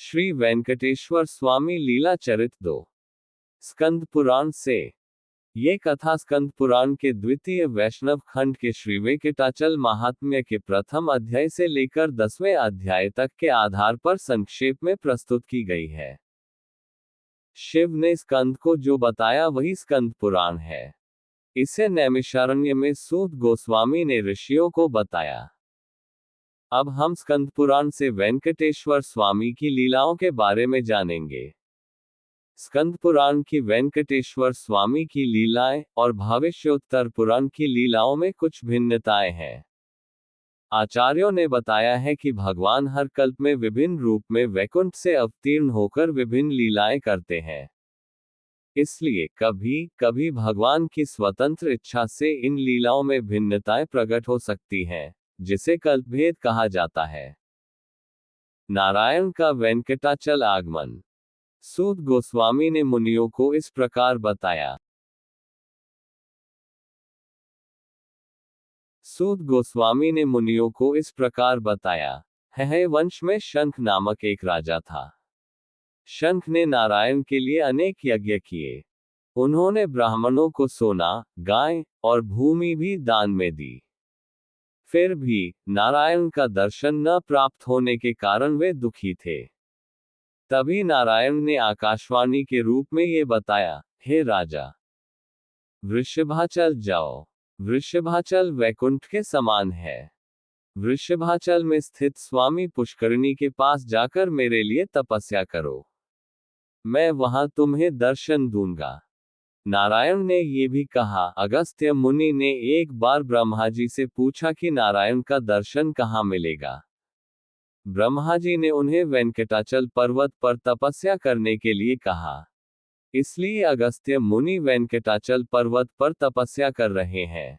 श्री वेंकटेश्वर स्वामी लीला चरित 2 स्कंद पुराण से। ये कथा स्कंद पुराण के द्वितीय वैष्णव खंड के श्री वेंकटाचल महात्म्य के प्रथम अध्याय से लेकर 10वें अध्याय तक के आधार पर संक्षेप में प्रस्तुत की गई है। शिव ने स्कंद को जो बताया वही स्कंद पुराण है। इसे नैमिषारण्य में सूत गोस्वामी ने ऋषियों को बताया। अब हम स्कंद पुराण से वेंकटेश्वर स्वामी की लीलाओं के बारे में जानेंगे। स्कंद पुराण की वेंकटेश्वर स्वामी की लीलाएं और भविष्योत्तर पुराण की लीलाओं में कुछ भिन्नताएं हैं। आचार्यों ने बताया है कि भगवान हर कल्प में विभिन्न रूप में वैकुंठ से अवतीर्ण होकर विभिन्न लीलाएं करते हैं। इसलिए कभी कभी भगवान की स्वतंत्र इच्छा से इन लीलाओं में भिन्नताएं प्रकट हो सकती हैं, जिसे कल्पभेद कहा जाता है। नारायण का वेंकटाचल आगमन। सूत गोस्वामी ने मुनियों को इस प्रकार बताया। सूत गोस्वामी ने मुनियों को इस प्रकार बताया। है वंश में शंख नामक एक राजा था। शंख ने नारायण के लिए अनेक यज्ञ किए। उन्होंने ब्राह्मणों को सोना, गाय और भूमि भी दान में दी। फिर भी नारायण का दर्शन न प्राप्त होने के कारण वे दुखी थे। तभी नारायण ने आकाशवाणी के रूप में ये बताया, हे राजा, वृषभाचल जाओ। वृषभाचल वैकुंठ के समान है। वृषभाचल में स्थित स्वामी पुष्करिणी के पास जाकर मेरे लिए तपस्या करो। मैं वहां तुम्हें दर्शन दूंगा। नारायण ने ये भी कहा। अगस्त्य मुनि ने एक बार ब्रह्मा जी से पूछा कि नारायण का दर्शन कहाँ मिलेगा। ब्रह्मा जी ने उन्हें वेंकटाचल पर्वत पर तपस्या करने के लिए कहा। इसलिए अगस्त्य मुनि वेंकटाचल पर्वत पर तपस्या कर रहे हैं।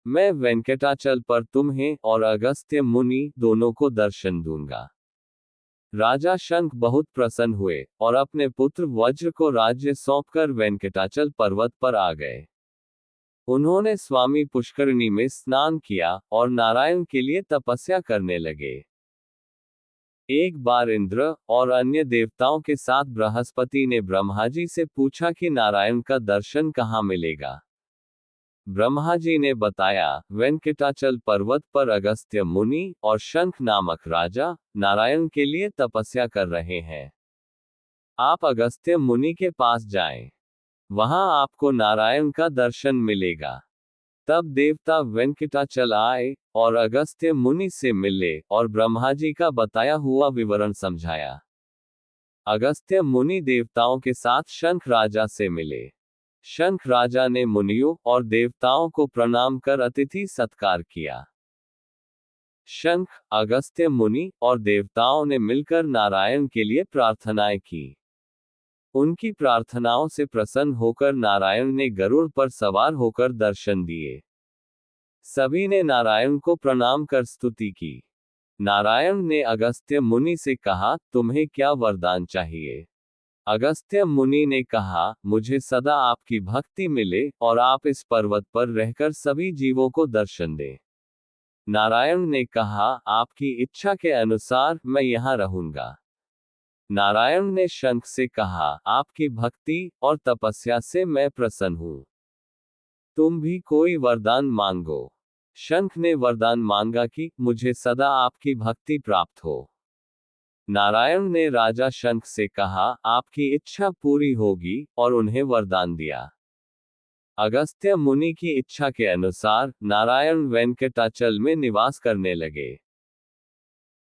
मैं वेंकटाचल पर तुम्हें और अगस्त्य मुनि दोनों को दर्शन दूंगा। राजा शंख बहुत प्रसन्न हुए और अपने पुत्र वज्र को राज्य सौंपकर वेंकटाचल पर्वत पर आ गए। उन्होंने स्वामी पुष्करिणी में स्नान किया और नारायण के लिए तपस्या करने लगे। एक बार इंद्र और अन्य देवताओं के साथ बृहस्पति ने ब्रह्मा जी से पूछा कि नारायण का दर्शन कहाँ मिलेगा। ब्रह्मा जी ने बताया, वेंकटाचल पर्वत पर अगस्त्य मुनि और शंख नामक राजा नारायण के लिए तपस्या कर रहे हैं। आप अगस्त्य मुनि के पास जाएं। वहां आपको नारायण का दर्शन मिलेगा। तब देवता वेंकटाचल आए और अगस्त्य मुनि से मिले और ब्रह्मा जी का बताया हुआ विवरण समझाया। अगस्त्य मुनि देवताओं के साथ शंख राजा से मिले। शंख राजा ने मुनियों और देवताओं को प्रणाम कर अतिथि सत्कार किया। शंख, अगस्त्य मुनि और देवताओं ने मिलकर नारायण के लिए प्रार्थनाएं की। उनकी प्रार्थनाओं से प्रसन्न होकर नारायण ने गरुड़ पर सवार होकर दर्शन दिए। सभी ने नारायण को प्रणाम कर स्तुति की। नारायण ने अगस्त्य मुनि से कहा, तुम्हें क्या वरदान चाहिए? अगस्त्य मुनि ने कहा, मुझे सदा आपकी भक्ति मिले और आप इस पर्वत पर रहकर सभी जीवों को दर्शन दें। नारायण ने कहा, आपकी इच्छा के अनुसार मैं यहाँ रहूंगा। नारायण ने शंख से कहा, आपकी भक्ति और तपस्या से मैं प्रसन्न हूँ। तुम भी कोई वरदान मांगो। शंख ने वरदान मांगा कि मुझे सदा आपकी भक्ति प्राप्त हो। नारायण ने राजा शंख से कहा, आपकी इच्छा पूरी होगी और उन्हें वरदान दिया। अगस्त्य मुनि की इच्छा के अनुसार नारायण वेंकटाचल में निवास करने लगे।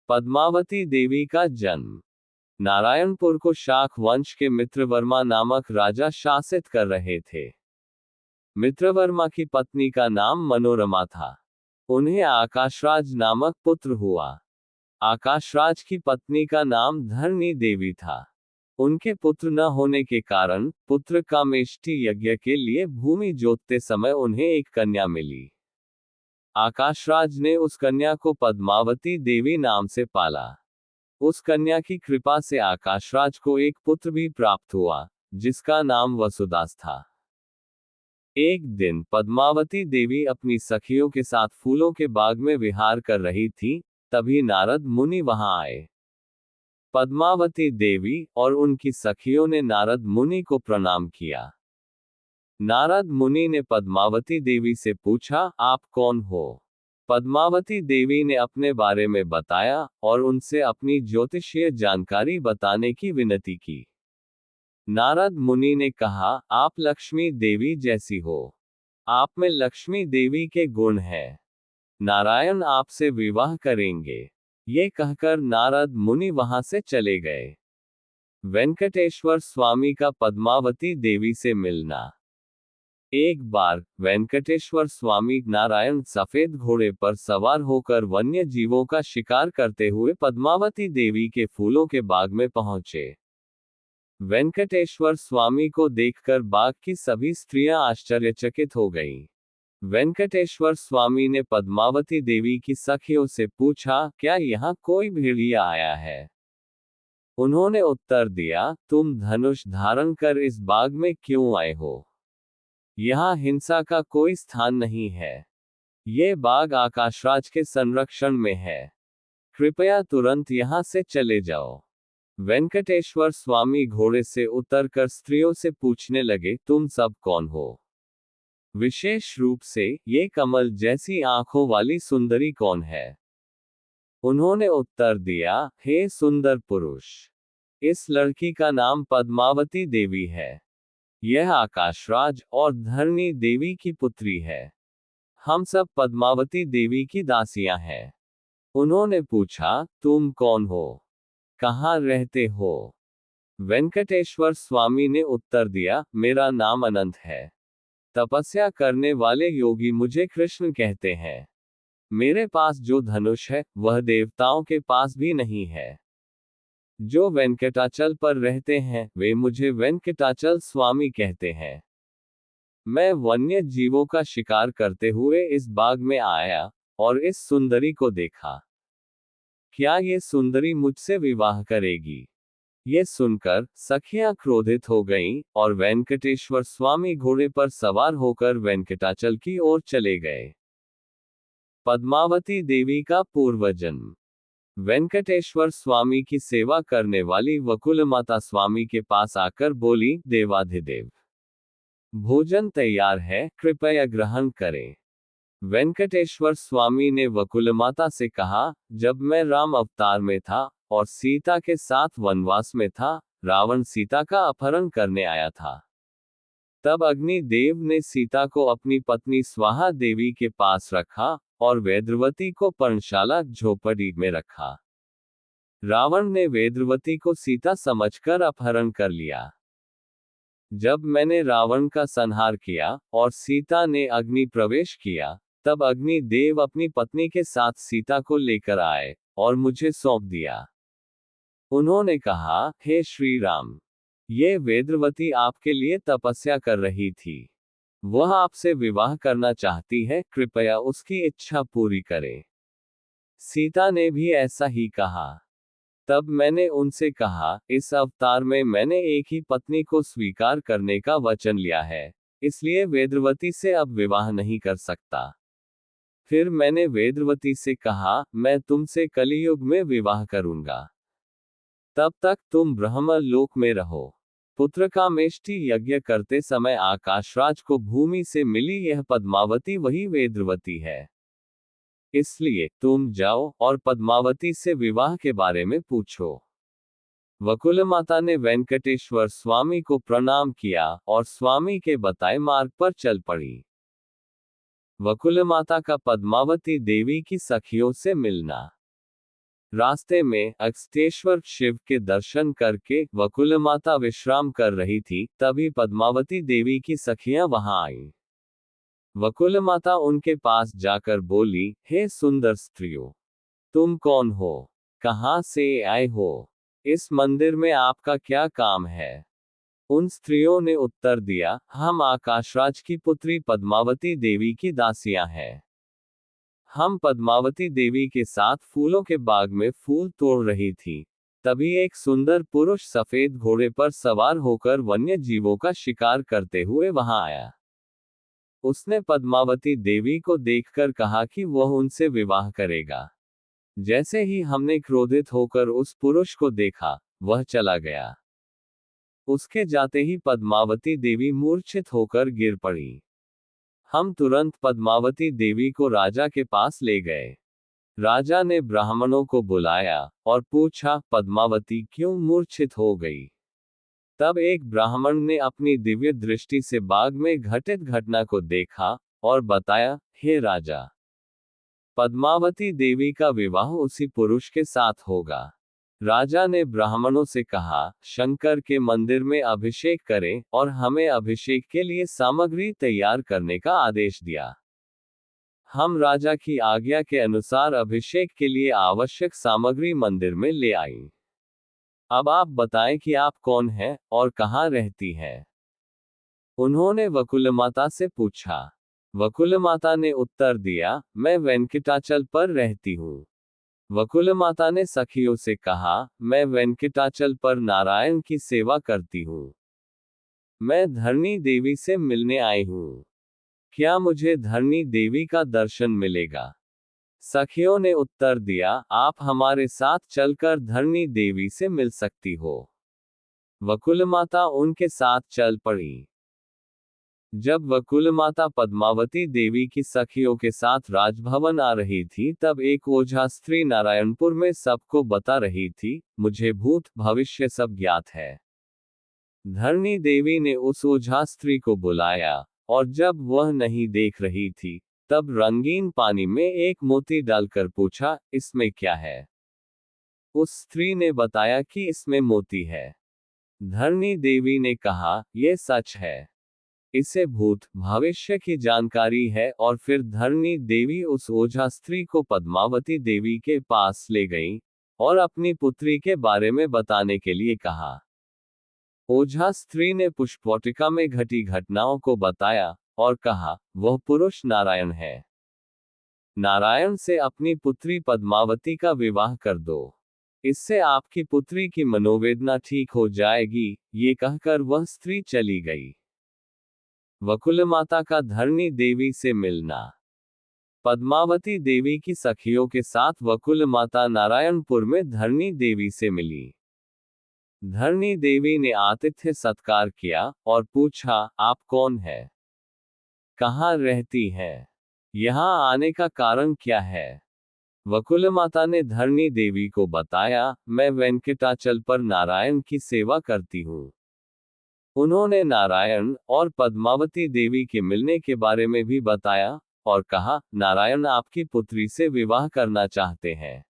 पद्मावती देवी का जन्म। नारायणपुर को शाक वंश के मित्रवर्मा नामक राजा शासित कर रहे थे। मित्रवर्मा की पत्नी का नाम मनोरमा था। उन्हें आकाशराज नामक पुत्र हुआ। आकाशराज की पत्नी का नाम धरणी देवी था। उनके पुत्र न होने के कारण पुत्र कामेष्टि यज्ञ के लिए भूमि जोतते समय उन्हें एक कन्या मिली। आकाशराज ने उस कन्या को पद्मावती देवी नाम से पाला। उस कन्या की कृपा से आकाशराज को एक पुत्र भी प्राप्त हुआ, जिसका नाम वसुदास था। एक दिन पद्मावती देवी अपनी सखियों के साथ फूलों के बाग में विहार कर रही थी, तभी नारद मुनि वहां आए। पद्मावती देवी और उनकी सखियों ने नारद मुनि को प्रणाम किया। नारद मुनि ने पद्मावती देवी से पूछा, आप कौन हो? पद्मावती देवी ने अपने बारे में बताया और उनसे अपनी ज्योतिषीय जानकारी बताने की विनती की। नारद मुनि ने कहा, आप लक्ष्मी देवी जैसी हो। आप में लक्ष्मी देवी के गुण हैं। नारायण आपसे विवाह करेंगे। ये कहकर नारद मुनि वहां से चले गए। वेंकटेश्वर स्वामी का पद्मावती देवी से मिलना। एक बार वेंकटेश्वर स्वामी नारायण सफेद घोड़े पर सवार होकर वन्य जीवों का शिकार करते हुए पद्मावती देवी के फूलों के बाग में पहुंचे। वेंकटेश्वर स्वामी को देखकर बाग की सभी स्त्रियां आश्चर्यचकित हो गईं। वेंकटेश्वर स्वामी ने पद्मावती देवी की सखियों से पूछा, क्या यहाँ कोई भेड़िया आया है? उन्होंने उत्तर दिया, तुम धनुष धारण कर इस बाग में क्यों आए हो? यहाँ हिंसा का कोई स्थान नहीं है। ये बाग आकाशराज के संरक्षण में है। कृपया तुरंत यहाँ से चले जाओ। वेंकटेश्वर स्वामी घोड़े से उतरकर स्त्रियों से पूछने लगे, तुम सब कौन हो? विशेष रूप से ये कमल जैसी आंखों वाली सुंदरी कौन है? उन्होंने उत्तर दिया, हे सुंदर पुरुष, इस लड़की का नाम पद्मावती देवी है। यह आकाशराज और धरणी देवी की पुत्री है। हम सब पद्मावती देवी की दासियां हैं। उन्होंने पूछा, तुम कौन हो? कहाँ रहते हो? वेंकटेश्वर स्वामी ने उत्तर दिया, मेरा नाम अनंत है। तपस्या करने वाले योगी मुझे कृष्ण कहते हैं। मेरे पास जो धनुष है वह देवताओं के पास भी नहीं है। जो वेंकटाचल पर रहते हैं वे मुझे वेंकटाचल स्वामी कहते हैं। मैं वन्य जीवों का शिकार करते हुए इस बाग में आया और इस सुंदरी को देखा। क्या ये सुंदरी मुझसे विवाह करेगी? ये सुनकर सखियां क्रोधित हो गईं और वेंकटेश्वर स्वामी घोड़े पर सवार होकर वेंकटाचल की ओर चले गए। पद्मावती देवी का पूर्वजन्म। वेंकटेश्वर स्वामी की सेवा करने वाली वकुलमाता स्वामी के पास आकर बोली, देवाधिदेव, भोजन तैयार है, कृपया ग्रहण करें। वेंकटेश्वर स्वामी ने वकुलमाता से कहा, जब मैं राम अवतार में था और सीता के साथ वनवास में था, रावण सीता का अपहरण करने आया था। तब अग्नि देव ने सीता को अपनी पत्नी स्वाहा देवी के पास रखा और वेदवती को पर्णशाला झोपड़ी में रखा। रावण ने वेदवती को सीता समझकर अपहरण कर लिया। जब मैंने रावण का संहार किया और सीता ने अग्नि प्रवेश किया, तब अग्नि देव अपनी पत्नी के साथ सीता को लेकर आए और मुझे सौंप दिया। उन्होंने कहा, हे श्री राम, ये वेदवती आपके लिए तपस्या कर रही थी। वह आपसे विवाह करना चाहती है, कृपया उसकी इच्छा पूरी करें। सीता ने भी ऐसा ही कहा। तब मैंने उनसे कहा, इस अवतार में मैंने एक ही पत्नी को स्वीकार करने का वचन लिया है, इसलिए वेदवती से अब विवाह नहीं कर सकता। फिर मैंने वेदवती से कहा, मैं तुमसे कलियुग में विवाह करूंगा। तब तक तुम ब्रह्म लोक में रहो। पुत्र का मेष्टि यज्ञ करते समय आकाशराज को भूमि से मिली यह पद्मावती वही वेदवती है। इसलिए तुम जाओ और पद्मावती से विवाह के बारे में पूछो। वकुलमाता ने वेंकटेश्वर स्वामी को प्रणाम किया और स्वामी के बताए मार्ग पर चल पड़ी। वकुलमाता का पद्मावती देवी की सखियों से मिलना। रास्ते में अगस्त्येश्वर शिव के दर्शन करके वकुलमाता विश्राम कर रही थी, तभी पद्मावती देवी की सखियां वहां आईं। वकुलमाता उनके पास जाकर बोली, हे सुंदर स्त्रियों, तुम कौन हो? कहां से आए हो? इस मंदिर में आपका क्या काम है? उन स्त्रियों ने उत्तर दिया, हम आकाशराज की पुत्री पद्मावती देवी की दासियां हैं। हम पद्मावती देवी के साथ फूलों के बाग में फूल तोड़ रही थी, तभी एक सुंदर पुरुष सफेद घोड़े पर सवार होकर वन्य जीवों का शिकार करते हुए वहां आया। उसने पद्मावती देवी को देखकर कहा कि वह उनसे विवाह करेगा। जैसे ही हमने क्रोधित होकर उस पुरुष को देखा, वह चला गया। उसके जाते ही पद्मावती देवी मूर्छित होकर गिर पड़ी। हम तुरंत पद्मावती देवी को राजा के पास ले गए। राजा ने ब्राह्मणों को बुलाया और पूछा, पद्मावती क्यों मूर्छित हो गई? तब एक ब्राह्मण ने अपनी दिव्य दृष्टि से बाग में घटित घटना को देखा और बताया, हे राजा, पद्मावती देवी का विवाह उसी पुरुष के साथ होगा। राजा ने ब्राह्मणों से कहा, शंकर के मंदिर में अभिषेक करें और हमें अभिषेक के लिए सामग्री तैयार करने का आदेश दिया। हम राजा की आज्ञा के अनुसार अभिषेक के लिए आवश्यक सामग्री मंदिर में ले आए। अब आप बताएं कि आप कौन हैं और कहाँ रहती हैं? उन्होंने वकुलमाता से पूछा। वकुलमाता ने उत्तर दिया, मैं वेंकटाचल पर रहती हूँ। वकुलमाता ने सखियों से कहा, मैं वेंकटाचल पर नारायण की सेवा करती हूँ। मैं धरणी देवी से मिलने आई हूँ। क्या मुझे धरणी देवी का दर्शन मिलेगा? सखियों ने उत्तर दिया, आप हमारे साथ चलकर धरणी देवी से मिल सकती हो। वकुलमाता उनके साथ चल पड़ी। जब वकुलमाता पद्मावती देवी की सखियों के साथ राजभवन आ रही थी, तब एक ओझा स्त्री नारायणपुर में सबको बता रही थी, मुझे भूत भविष्य सब ज्ञात है। धरणी देवी ने उस ओझा स्त्री को बुलाया, और जब वह नहीं देख रही थी, तब रंगीन पानी में एक मोती डालकर पूछा, इसमें क्या है? उस स्त्री ने बताया कि इसमें मोती है। धरणी देवी ने कहा, यह सच है। इसे भूत भविष्य की जानकारी है। और फिर धरणी देवी उस ओझा स्त्री को पद्मावती देवी के पास ले गई और अपनी पुत्री के बारे में बताने के लिए कहा। ओझा स्त्री ने पुष्पवाटिका में घटी घटनाओं को बताया और कहा, वह पुरुष नारायण है। नारायण से अपनी पुत्री पद्मावती का विवाह कर दो। इससे आपकी पुत्री की मनोवेदना ठीक हो जाएगी। ये कहकर वह स्त्री चली गई। वकुलमाता का धरणी देवी से मिलना। पद्मावती देवी की सखियों के साथ वकुलमाता नारायणपुर में धरणी देवी से मिली। धरणी देवी ने आतिथ्य सत्कार किया और पूछा, आप कौन है? कहाँ रहती हैं? यहाँ आने का कारण क्या है? वकुलमाता ने धरणी देवी को बताया, मैं वेंकटाचल पर नारायण की सेवा करती हूँ। उन्होंने नारायण और पद्मावती देवी के मिलने के बारे में भी बताया और कहा, नारायण आपकी पुत्री से विवाह करना चाहते हैं।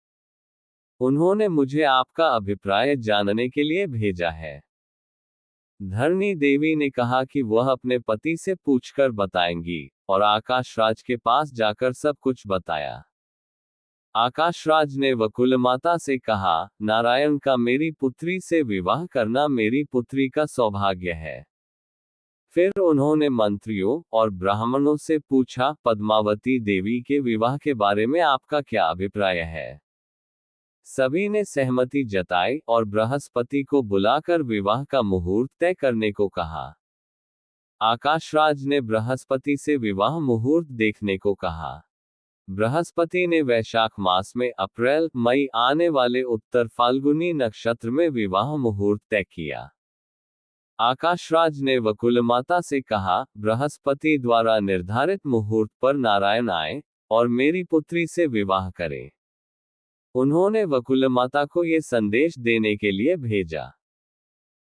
उन्होंने मुझे आपका अभिप्राय जानने के लिए भेजा है। धरणी देवी ने कहा कि वह अपने पति से पूछकर बताएंगी, और आकाशराज के पास जाकर सब कुछ बताया। आकाशराज ने वकुलमाता से कहा, नारायण का मेरी पुत्री से विवाह करना मेरी पुत्री का सौभाग्य है। फिर उन्होंने मंत्रियों और ब्राह्मणों से पूछा, पद्मावती देवी के विवाह के बारे में आपका क्या अभिप्राय है? सभी ने सहमति जताई और बृहस्पति को बुलाकर विवाह का मुहूर्त तय करने को कहा। आकाशराज ने बृहस्पति से विवाह मुहूर्त देखने को कहा। बृहस्पति ने वैशाख मास में अप्रैल मई आने वाले उत्तर फाल्गुनी नक्षत्र में विवाह मुहूर्त तय किया। आकाशराज ने वकुलमाता से कहा, बृहस्पति द्वारा निर्धारित मुहूर्त पर नारायण आए और मेरी पुत्री से विवाह करें। उन्होंने वकुलमाता को ये संदेश देने के लिए भेजा।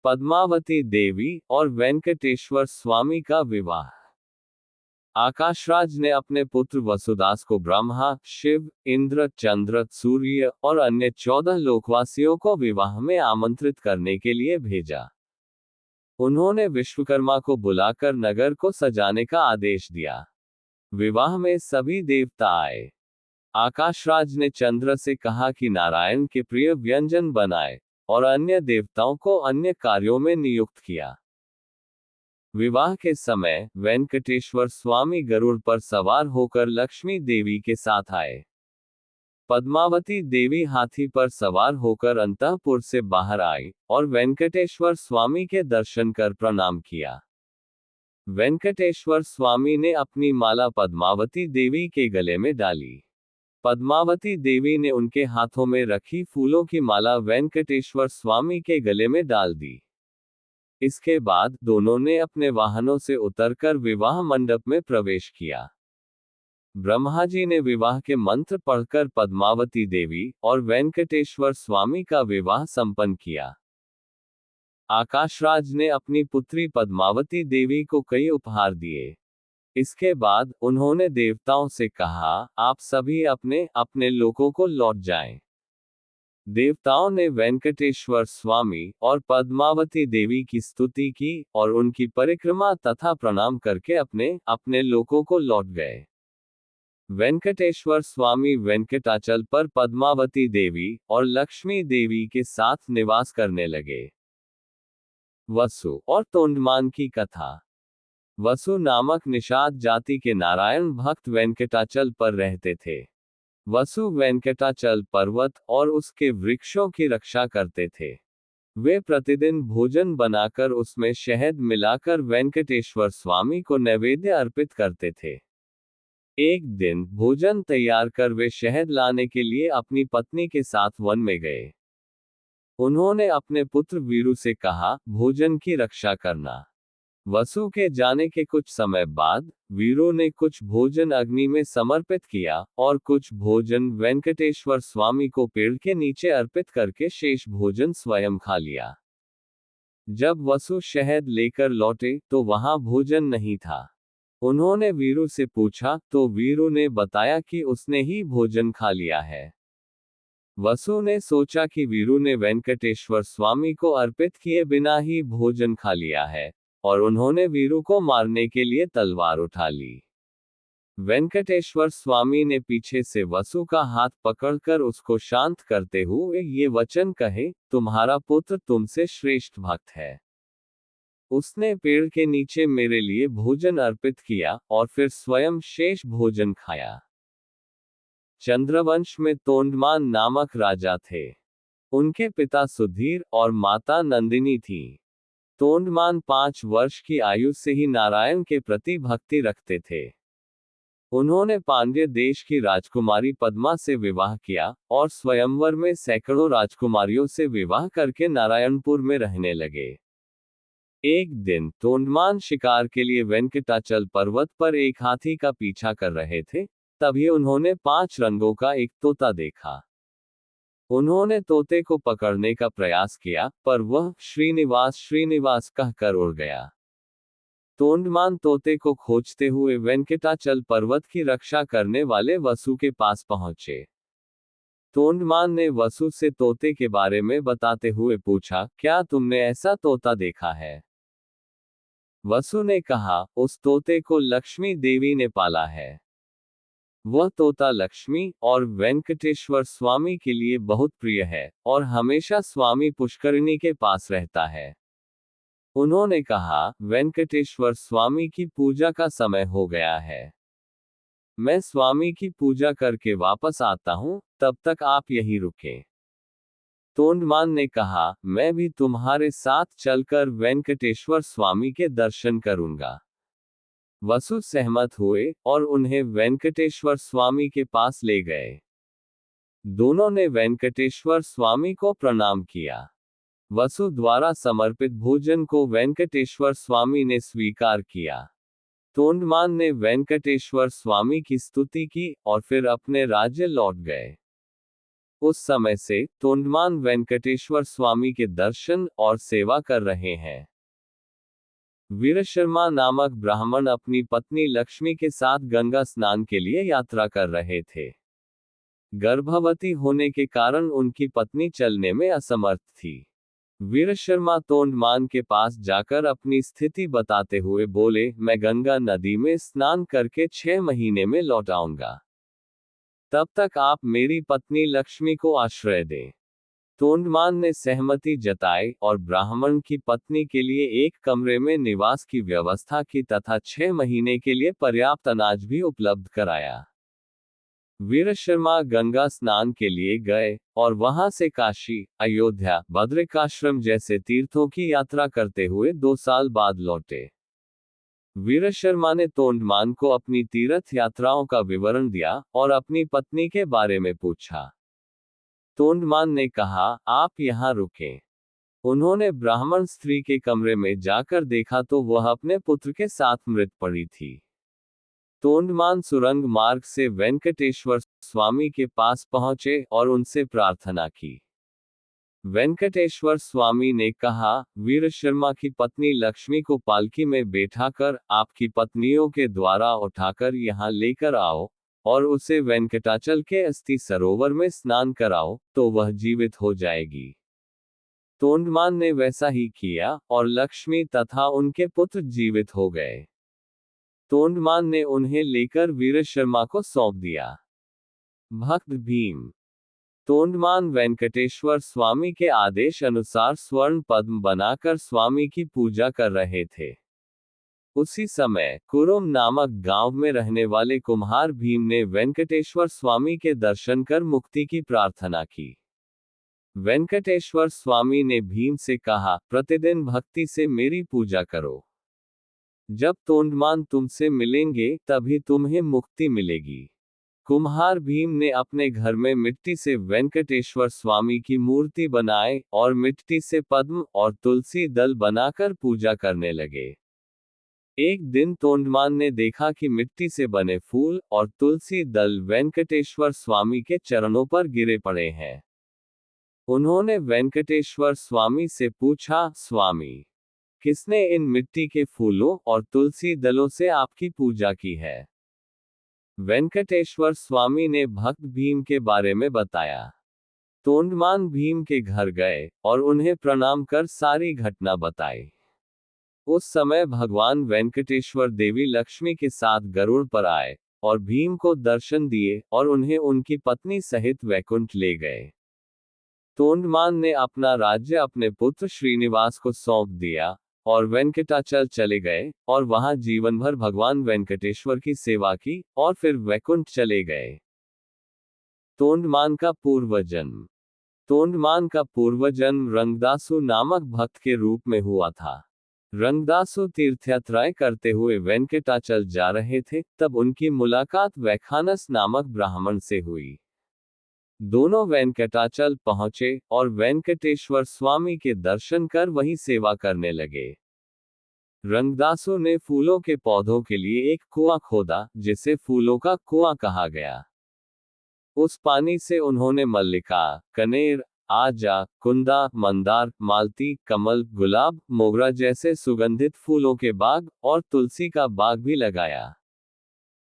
पद्मावती देवी और वेंकटेश्वर स्वामी का विवाह। आकाशराज ने अपने पुत्र वसुदास को ब्रह्मा, शिव, इंद्र, चंद्र, सूर्य और अन्य 14 लोकवासियों को विवाह में आमंत्रित करने के लिए भेजा। उन्होंने विश्वकर्मा को बुलाकर नगर को सजाने का आदेश दिया। विवाह में सभी देवता आए। आकाशराज ने चंद्र से कहा कि नारायण के प्रिय व्यंजन बनाए और अन्य देवताओं को अन्य कार्यों में नियुक्त किया। विवाह के समय वेंकटेश्वर स्वामी गरुड़ पर सवार होकर लक्ष्मी देवी के साथ आए। पद्मावती देवी हाथी पर सवार होकर अंतःपुर से बाहर आई और वेंकटेश्वर स्वामी के दर्शन कर प्रणाम किया। वेंकटेश्वर स्वामी ने अपनी माला पद्मावती देवी के गले में डाली। पद्मावती देवी ने उनके हाथों में रखी फूलों की माला वेंकटेश्वर स्वामी के गले में डाल दी। इसके बाद दोनों ने अपने वाहनों से उतरकर विवाह मंडप में प्रवेश किया। ब्रह्मा जी ने विवाह के मंत्र पढ़कर पद्मावती देवी और वेंकटेश्वर स्वामी का विवाह संपन्न किया। आकाशराज ने अपनी पुत्री पद्मावती देवी को कई उपहार दिए। इसके बाद उन्होंने देवताओं से कहा, आप सभी अपने अपने लोकों को लौट जाएं। देवताओं ने वेंकटेश्वर स्वामी और पद्मावती देवी की स्तुति की और उनकी परिक्रमा तथा प्रणाम करके अपने अपने लोकों को लौट गए। वेंकटेश्वर स्वामी वेंकटाचल पर पद्मावती देवी और लक्ष्मी देवी के साथ निवास करने लगे। वसु और तोंडमान की कथा। वसु नामक निषाद जाति के नारायण भक्त वेंकटाचल पर रहते थे। वसु वेंकटाचल पर्वत और उसके वृक्षों की रक्षा करते थे। वे प्रतिदिन भोजन बनाकर उसमें शहद मिलाकर वेंकटेश्वर स्वामी को नैवेद्य अर्पित करते थे। एक दिन भोजन तैयार कर वे शहद लाने के लिए अपनी पत्नी के साथ वन में गए। उन्होंने अपने पुत्र वीरू से कहा, भोजन की रक्षा करना। वसु के जाने के कुछ समय बाद वीरू ने कुछ भोजन अग्नि में समर्पित किया और कुछ भोजन वेंकटेश्वर स्वामी को पेड़ के नीचे अर्पित करके शेष भोजन स्वयं खा लिया। जब वसु शहद लेकर लौटे तो वहां भोजन नहीं था। उन्होंने वीरू से पूछा तो वीरू ने बताया कि उसने ही भोजन खा लिया है। वसु ने सोचा कि वीरू ने वेंकटेश्वर स्वामी को अर्पित किए बिना ही भोजन खा लिया है, और उन्होंने वीरू को मारने के लिए तलवार उठा ली। वेंकटेश्वर स्वामी ने पीछे से वसु का हाथ पकड़कर उसको शांत करते हुए ये वचन कहे, तुम्हारा पुत्र तुमसे श्रेष्ठ भक्त है। उसने पेड़ के नीचे मेरे लिए भोजन अर्पित किया और फिर स्वयं शेष भोजन खाया। चंद्रवंश में तोंडमान नामक राजा थे। उनके पिता सुधीर और माता नंदिनी थी। तोंडमान 5 वर्ष की आयु से ही नारायण के प्रति भक्ति रखते थे। उन्होंने पांड्य देश की राजकुमारी पद्मा से विवाह किया और स्वयंवर में सैकड़ों राजकुमारियों से विवाह करके नारायणपुर में रहने लगे। एक दिन तोंडमान शिकार के लिए वेंकटाचल पर्वत पर एक हाथी का पीछा कर रहे थे, तभी उन्होंने 5 रंगों का एक तोता देखा। उन्होंने तोते को पकड़ने का प्रयास किया, पर वह श्रीनिवास श्रीनिवास कहकर उड़ गया। तोंडमान तोते को खोजते हुए वेंकटाचल पर्वत की रक्षा करने वाले वसु के पास पहुंचे। तोंडमान ने वसु से तोते के बारे में बताते हुए पूछा, क्या तुमने ऐसा तोता देखा है? वसु ने कहा, उस तोते को लक्ष्मी देवी ने पाला है। वह तोता लक्ष्मी और वेंकटेश्वर स्वामी के लिए बहुत प्रिय है और हमेशा स्वामी पुष्करिणी के पास रहता है। उन्होंने कहा, वेंकटेश्वर स्वामी की पूजा का समय हो गया है। मैं स्वामी की पूजा करके वापस आता हूं, तब तक आप यहीं रुकें। तोंडमान ने कहा, मैं भी तुम्हारे साथ चलकर वेंकटेश्वर स्वामी के दर्शन करूंगा। वसु सहमत हुए और उन्हें वेंकटेश्वर स्वामी के पास ले गए। दोनों ने वेंकटेश्वर स्वामी को प्रणाम किया। वसु द्वारा समर्पित भोजन को वेंकटेश्वर स्वामी ने स्वीकार किया। तोंडमान ने वेंकटेश्वर स्वामी की स्तुति की और फिर अपने राज्य लौट गए। उस समय से तोंडमान वेंकटेश्वर स्वामी के दर्शन और सेवा कर रहे हैं। वीरशर्मा नामक ब्राह्मण अपनी पत्नी लक्ष्मी के साथ गंगा स्नान के लिए यात्रा कर रहे थे। गर्भवती होने के कारण उनकी पत्नी चलने में असमर्थ थी। वीरशर्मा तोंडमान के पास जाकर अपनी स्थिति बताते हुए बोले, मैं गंगा नदी में स्नान करके 6 महीने में लौट आऊंगा। तब तक आप मेरी पत्नी लक्ष्मी को आश्रय दें। तोंडमान ने सहमति जताई और ब्राह्मण की पत्नी के लिए एक कमरे में निवास की व्यवस्था की तथा 6 महीने के लिए पर्याप्त अनाज भी उपलब्ध कराया। वीरशर्मा गंगा स्नान के लिए गए और वहां से काशी, अयोध्या, बद्रिकाश्रम जैसे तीर्थों की यात्रा करते हुए 2 साल बाद लौटे। वीरशर्मा ने तोंडमान को अपनी तीर्थ यात्राओं का विवरण दिया और अपनी पत्नी के बारे में पूछा। तोंडमान ने कहा, आप यहाँ रुकें। उन्होंने ब्राह्मण स्त्री के कमरे में जाकर देखा तो वह अपने पुत्र के साथ मृत पड़ी थी। तोंडमान सुरंग मार्ग से वेंकटेश्वर स्वामी के पास पहुंचे और उनसे प्रार्थना की। वेंकटेश्वर स्वामी ने कहा, वीरशर्मा की पत्नी लक्ष्मी को पालकी में बैठाकर आपकी पत्नियों के द्वारा उठाकर यहाँ लेकर आओ और उसे वेंकटाचल के अस्थि सरोवर में स्नान कराओ तो वह जीवित हो जाएगी। तोंडमान ने वैसा ही किया और लक्ष्मी तथा उनके पुत्र जीवित हो गए। तोंडमान ने उन्हें लेकर वीरशर्मा को सौंप दिया। भक्त भीम। तोंडमान वेंकटेश्वर स्वामी के आदेश अनुसार स्वर्ण पद्म बनाकर स्वामी की पूजा कर रहे थे। उसी समय कुरुम नामक गांव में रहने वाले कुम्हार भीम ने वेंकटेश्वर स्वामी के दर्शन कर मुक्ति की प्रार्थना की। वेंकटेश्वर स्वामी ने भीम से कहा, प्रतिदिन भक्ति से मेरी पूजा करो। जब तोंडमान तुमसे मिलेंगे तभी तुम्हें मुक्ति मिलेगी। कुम्हार भीम ने अपने घर में मिट्टी से वेंकटेश्वर स्वामी की मूर्ति बनाए और मिट्टी से पद्म और तुलसी दल बनाकर पूजा करने लगे। एक दिन तोंडमान ने देखा कि मिट्टी से बने फूल और तुलसी दल वेंकटेश्वर स्वामी के चरणों पर गिरे पड़े हैं। उन्होंने वेंकटेश्वर स्वामी से पूछा, स्वामी, किसने इन मिट्टी के फूलों और तुलसी दलों से आपकी पूजा की है? वेंकटेश्वर स्वामी ने भक्त भीम के बारे में बताया। तोंडमान भीम के घर गए और उन्हें प्रणाम कर सारी घटना बताई। उस समय भगवान वेंकटेश्वर देवी लक्ष्मी के साथ गरुड़ पर आए और भीम को दर्शन दिए और उन्हें उनकी पत्नी सहित वैकुंठ ले गए। तोंडमान ने अपना राज्य अपने पुत्र श्रीनिवास को सौंप दिया और वेंकटाचल चले गए और वहां जीवन भर भगवान वेंकटेश्वर की सेवा की और फिर वैकुंठ चले गए। तोंडमान का पूर्वजन्म। तोंडमान का पूर्वजन्म रंगदासु नामक भक्त के रूप में हुआ था। रंगदासु तीर्थयात्राएं करते हुए वेंकटाचल जा रहे थे, तब उनकी मुलाकात वैखानस नामक ब्राह्मण से हुई। दोनों वेंकटाचल पहुंचे और वेंकटेश्वर स्वामी के दर्शन कर वहीं सेवा करने लगे। रंगदासु ने फूलों के पौधों के लिए एक कुआं खोदा, जिसे फूलों का कुआं कहा गया। उस पानी से उन्होंने मल्लिका, कनेर, आजा, कुंदा, मंदार, मालती, कमल, गुलाब, मोगरा जैसे सुगंधित फूलों के बाग और तुलसी का बाग भी लगाया।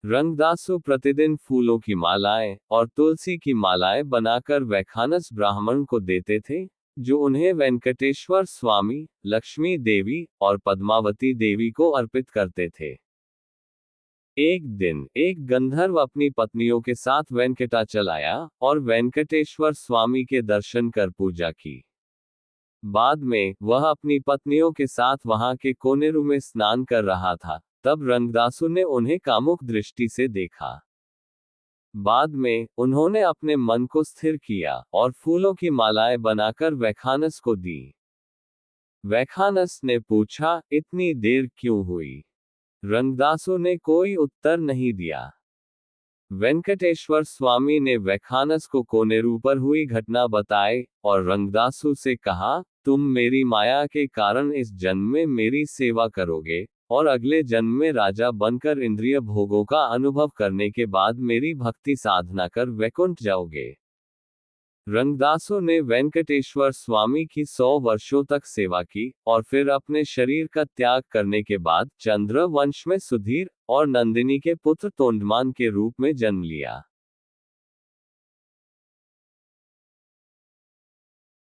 रंगदासु प्रतिदिन फूलों की मालाएं और तुलसी की मालाएं बनाकर वैखानस ब्राह्मण को देते थे, जो उन्हें वेंकटेश्वर स्वामी, लक्ष्मी देवी और पद्मावती देवी को अर्पित करते थे। एक दिन एक गंधर्व अपनी पत्नियों के साथ वेंकटाचल आया और वेंकटेश्वर स्वामी के दर्शन कर पूजा की। बाद में वह अपनी पत्नियों के साथ वहां के कोनेरू में स्नान कर रहा था, तब रंगदासु ने उन्हें कामुक दृष्टि से देखा। बाद में उन्होंने अपने मन को स्थिर किया और फूलों की मालाएं बनाकर वैखानस को दी। वैखानस ने पूछा, इतनी देर क्यों हुई? रंगदासु ने कोई उत्तर नहीं दिया। वेंकटेश्वर स्वामी ने वैखानस को कोनेरू पर हुई घटना बताई और रंगदासु से कहा, तुम मेरी माया के कारण इस जन्म में मेरी सेवा करोगे और अगले जन्म में राजा बनकर इंद्रिय भोगों का अनुभव करने के बाद मेरी भक्ति साधना कर वैकुंठ जाओगे। रंगदासु ने वेंकटेश्वर स्वामी की 100 वर्षों तक सेवा की और फिर अपने शरीर का त्याग करने के बाद चंद्र वंश में सुधीर और नंदिनी के पुत्र तोंडमान के रूप में जन्म लिया।